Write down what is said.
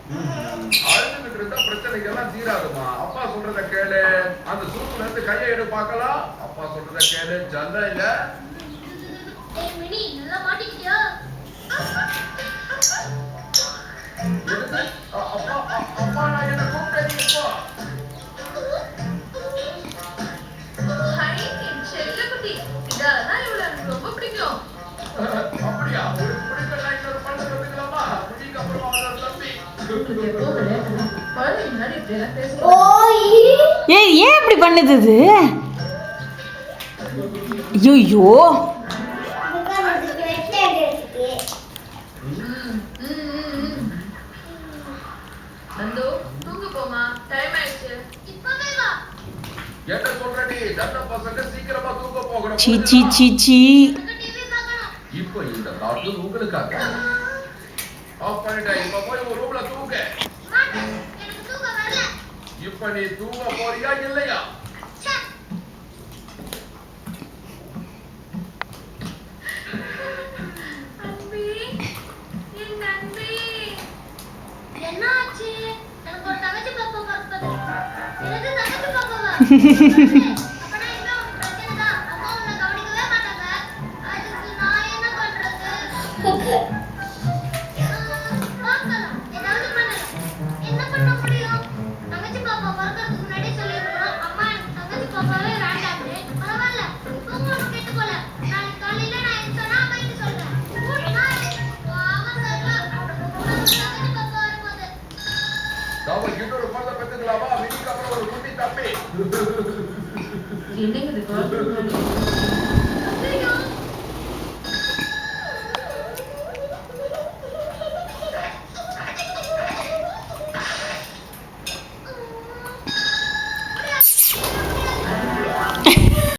அழுதுகிட்டு இருந்தா பிரச்சனைக்கெல்லாம் தீராதுமா. அப்பா சொல்றத கேளு. அந்த சூப்புல இருந்து கையை எடு பார்க்கலாம். அப்பா சொல்றத கேளு. ஜல்ல இல்ல. மினி நல்லா மாட்டிக்கிட்டியா? அப்பா நான் என்ன கூப்பிட்டேன் இப்போ. அப்படியா? ஒரு பிடிக்கலாம் இன்னொரு பண்ண சொல்லுங்களாமா? முடிக்கு அப்புறம் அவனோட தம்பி. ஏய் ஏன் இப்படி பண்ணுது இது? ஐயோ நந்து தூங்க போமா, டைம் ஆயிடுச்சு. இப்பவே வா. என்ன சொல்றடி? தன்ன பசங்க சீக்கிரமா தூங்க போகணும். சீ சீ சீ சீ. டிவி பார்க்கணும். இப்போ இந்த காட்டு உங்களுக்காக. ஆஃப் பண்ணிட்டா. இப்ப போய் ஒரு ரூம்ல தூங்க. மாட்டேன். எனக்கு தூங்க வரல. இப்ப நீ தூங்க போறியா இல்லையா? அன்பி, என் அன்பி. என்னாச்சு? எனக்கு ஒரு தங்கச்சி பாப்பா பிறந்தது. எனக்கு தங்கச்சி பாப்பாவா? அப்பனா இன்னும் ஒரு பிரச்சனை தான். அம்மா உன்னை கவனிக்கவே மாட்டாங்க. அதுக்கு நான் என்ன பண்றது? பார்க்கலாம். ஏதாவது பண்ணலாம். என்ன பண்ண முடியும்? தங்கச்சி பாப்பா பிறக்கிறதுக்கு முன்னாடி சொல்லிருக்கணும். அம்மா எனக்கு தங்கச்சி பாப்பாவே வேண்டாம்னு. பரவாயில்ல. இப்போ ஒன்றும் கெட்டு போல. நாளைக்கு காலையில நான் எனக்கு சொன்னா அம்மாக்கு சொல்றேன். Good night. வாங்க சார். தங்கச்சி பாப்பா வரும்போது. நாம இன்னொரு குழந்தை பெத்துக்கலாமா? மினிக்கு அப்புறம் ஒரு குட்டி தம்பி. என்னங்க இது கால்